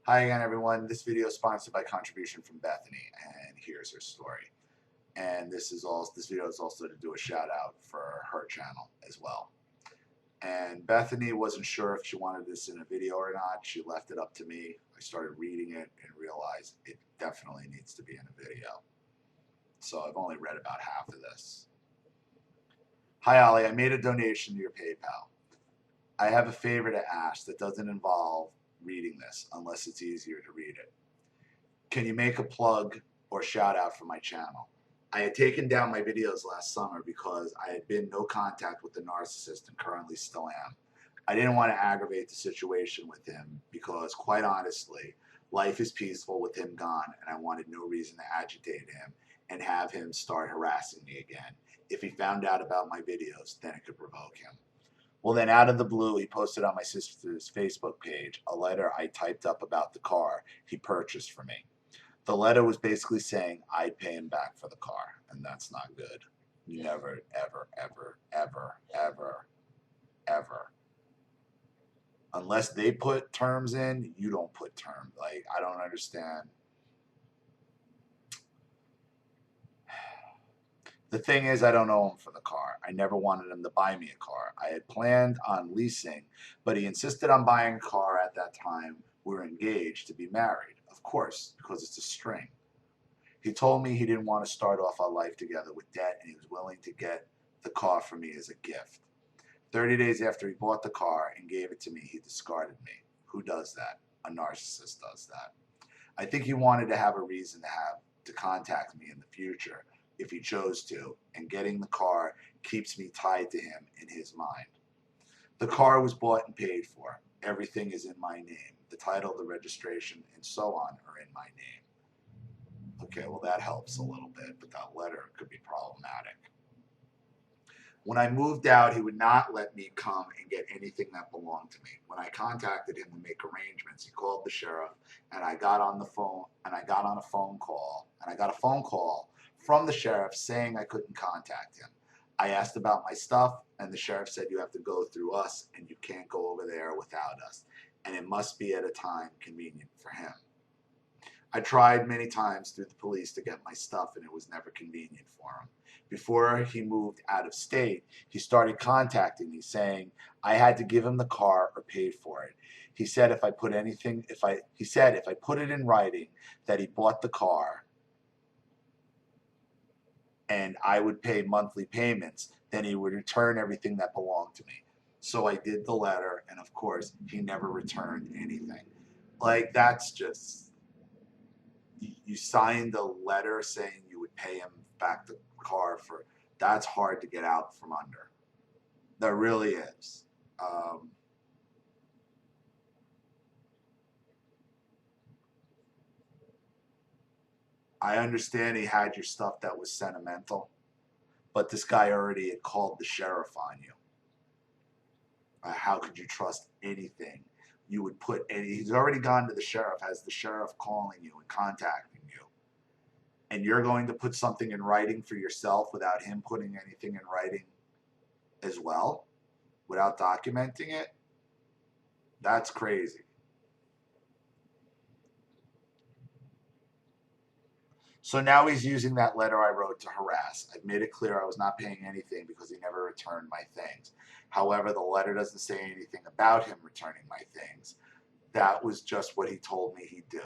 Hi again, everyone. This video is sponsored by contribution from Bethany, and here's her story. And this video is also to do a shout out for her channel as well. And Bethany wasn't sure if she wanted this in a video or not. She left it up to me. I started reading it and realized it definitely needs to be in a video. So I've only read about half of this. Hi, Ollie. I made a donation to your PayPal. I have a favor to ask that doesn't involve reading this unless it's easier to read it. Can you make a plug or shout out for my channel? I had taken down my videos last summer because I had been no contact with the narcissist and currently still am. I didn't want to aggravate the situation with him because, quite honestly, life is peaceful with him gone, and I wanted no reason to agitate him and have him start harassing me again. If he found out about my videos, then it could provoke him. Well, then out of the blue, he posted on my sister's Facebook page a letter I typed up about the car he purchased for me. The letter was basically saying I'd pay him back for the car, and that's not good. Never, ever, ever, ever, ever, ever. Unless they put terms in, you don't put terms. Like, I don't understand. The thing is, I don't owe him for the car. I never wanted him to buy me a car. I had planned on leasing, but he insisted on buying a car at that time. We were engaged to be married, of course, because it's a string. He told me he didn't want to start off our life together with debt, and he was willing to get the car for me as a gift. 30 days after he bought the car and gave it to me, he discarded me. Who does that? A narcissist does that. I think he wanted to have a reason to contact me in the future if he chose to, and getting the car keeps me tied to him in his mind. The car was bought and paid for. Everything is in my name. The title, the registration, and so on are in my name. Okay, well, that helps a little bit, but that letter could be problematic. When I moved out, he would not let me come and get anything that belonged to me. When I contacted him to make arrangements, he called the sheriff, and I got on a phone call from the sheriff saying I couldn't contact him. I asked about my stuff, and the sheriff said you have to go through us, and you can't go over there without us, and it must be at a time convenient for him. I tried many times through the police to get my stuff, and it was never convenient for him. Before he moved out of state, he started contacting me saying I had to give him the car or pay for it. He said if I put it in writing that he bought the car and I would pay monthly payments, then he would return everything that belonged to me. So I did the letter, and of course, he never returned anything. Like, that's just, you signed a letter saying you would pay him back the car for, that's hard to get out from under. There really is. I understand he had your stuff that was sentimental, but this guy already had called the sheriff on you. How could you trust anything? You would put he's already gone to the sheriff, has the sheriff calling you and contacting you. And you're going to put something in writing for yourself without him putting anything in writing as well, without documenting it? That's crazy. So now he's using that letter I wrote to harass. I've made it clear I was not paying anything because he never returned my things. However, the letter doesn't say anything about him returning my things. That was just what he told me he'd do.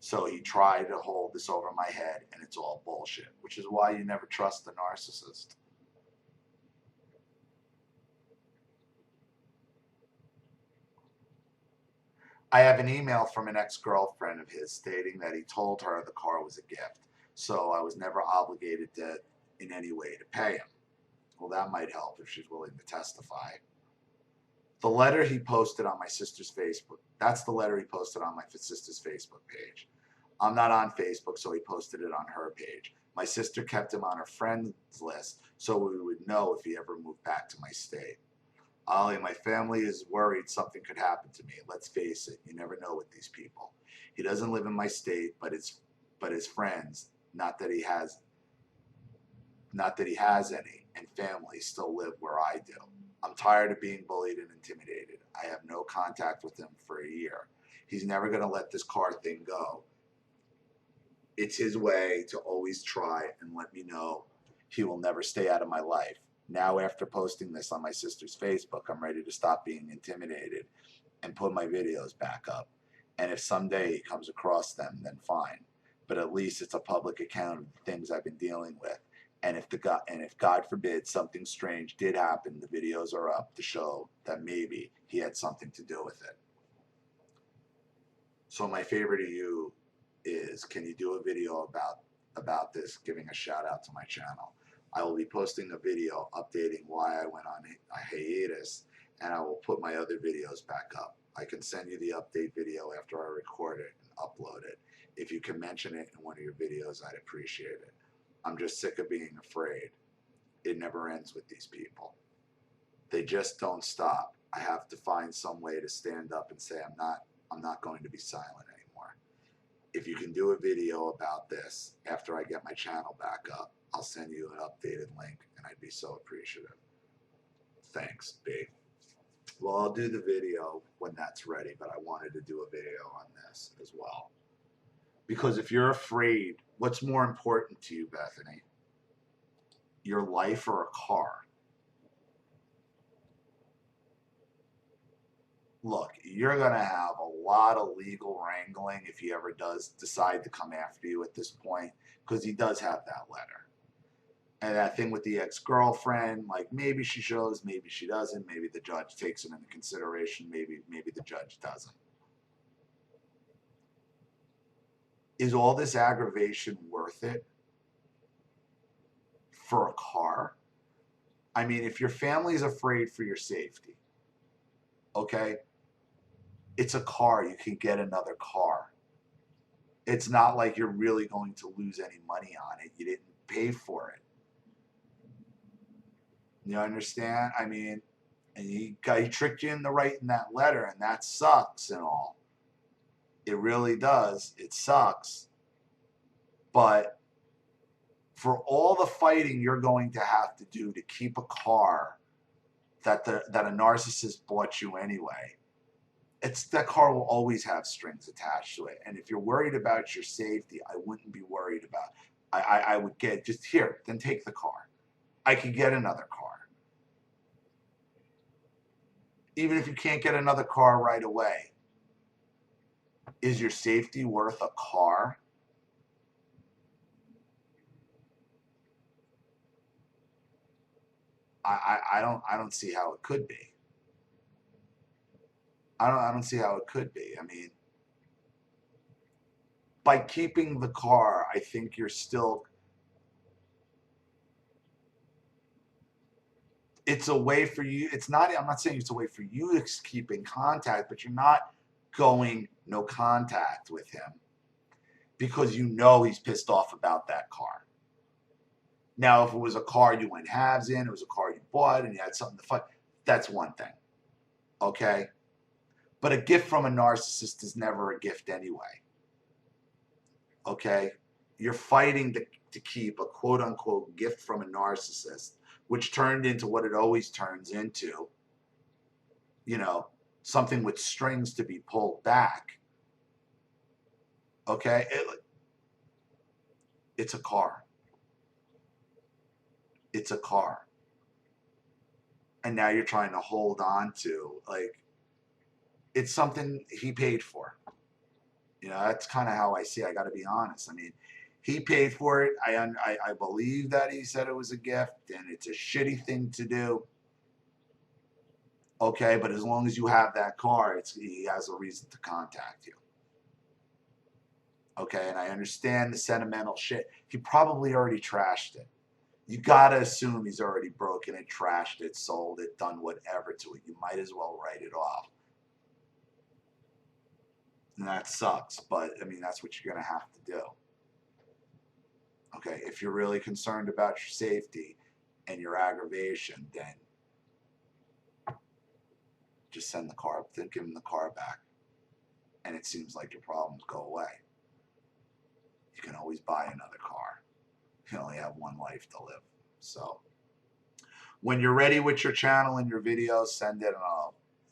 So he tried to hold this over my head, and it's all bullshit, which is why you never trust the narcissist. I have an email from an ex-girlfriend of his stating that he told her the car was a gift, so I was never obligated in any way to pay him. Well, that might help if she's willing to testify. The letter he posted on my sister's Facebook, that's the letter he posted on my sister's Facebook page. I'm not on Facebook, so he posted it on her page. My sister kept him on her friends list so we would know if he ever moved back to my state. Ollie, my family is worried something could happen to me. Let's face it, you never know with these people. He doesn't live in my state, but his friends, not that he has any, and family still live where I do. I'm tired of being bullied and intimidated. I have no contact with him for a year. He's never going to let this car thing go. It's his way to always try and let me know he will never stay out of my life. Now, after posting this on my sister's Facebook, I'm ready to stop being intimidated and put my videos back up. And if someday he comes across them, then fine. But at least it's a public account of the things I've been dealing with. And if God forbid something strange did happen, the videos are up to show that maybe he had something to do with it. So my favor to you is, can you do a video about this, giving a shout out to my channel? I will be posting a video updating why I went on a hiatus, and I will put my other videos back up. I can send you the update video after I record it and upload it. If you can mention it in one of your videos, I'd appreciate it. I'm just sick of being afraid. It never ends with these people. They just don't stop. I have to find some way to stand up and say I'm not going to be silent anymore. If you can do a video about this after I get my channel back up, I'll send you an updated link, and I'd be so appreciative. Thanks, B. Well, I'll do the video when that's ready, but I wanted to do a video on this as well. Because if you're afraid, what's more important to you, Bethany? Your life or a car? Look, you're going to have a lot of legal wrangling if he ever does decide to come after you at this point, because he does have that letter. And that thing with the ex-girlfriend, like maybe she shows, maybe she doesn't, maybe the judge takes it into consideration, maybe the judge doesn't. Is all this aggravation worth it for a car? I mean, if your family's afraid for your safety, okay, it's a car. You can get another car. It's not like you're really going to lose any money on it. You didn't pay for it. You understand? I mean, and he tricked you into writing that letter, and that sucks and all. It really does. It sucks. But for all the fighting you're going to have to do to keep a car that a narcissist bought you anyway, that car will always have strings attached to it. And if you're worried about your safety, I wouldn't be worried about it. I would get, just here, then take the car. I could get another car. Even if you can't get another car right away, is your safety worth a car? I don't see how it could be. I don't see how it could be. I mean, by keeping the car, I think you're still, it's a way for you, it's not, I'm not saying it's a way for you to keep in contact, but you're not going no contact with him because you know he's pissed off about that car. Now, if it was a car you went halves in, it was a car you bought and you had something to fight, that's one thing, okay? But a gift from a narcissist is never a gift anyway, okay? You're fighting to keep a quote-unquote gift from a narcissist, which turned into what it always turns into, you know, something with strings to be pulled back, okay? It's a car. It's a car. And now you're trying to hold on to, like, it's something he paid for. You know, that's kind of how I see it. I got to be honest. I mean, he paid for it. I believe that he said it was a gift, and it's a shitty thing to do. Okay, but as long as you have that car, he has a reason to contact you. Okay, and I understand the sentimental shit. He probably already trashed it. You got to assume he's already broken it, trashed it, sold it, done whatever to it. You might as well write it off. And that sucks, but I mean, that's what you're going to have to do. Okay, if you're really concerned about your safety and your aggravation, then just send the car, then give him the car back. And it seems like your problems go away. You can always buy another car. You only have one life to live. So when you're ready with your channel and your videos, send it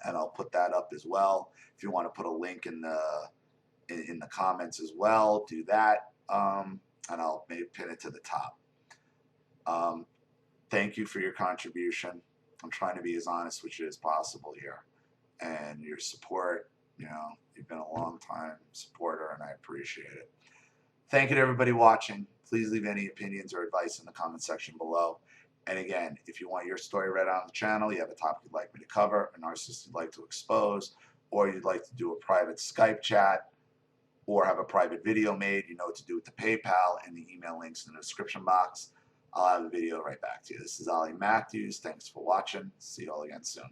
and I'll put that up as well. If you want to put a link in the comments as well, do that, and I'll maybe pin it to the top. Thank you for your contribution. I'm trying to be as honest with you as possible here, and your support. You know, you've been a long time supporter, and I appreciate it. Thank you to everybody watching. Please leave any opinions or advice in the comment section below. And again, if you want your story read on the channel, you have a topic you'd like me to cover, a narcissist you'd like to expose, or you'd like to do a private Skype chat, or have a private video made, you know what to do with the PayPal and the email links in the description box. I'll have a video right back to you. This is Ollie Matthews. Thanks for watching. See you all again soon.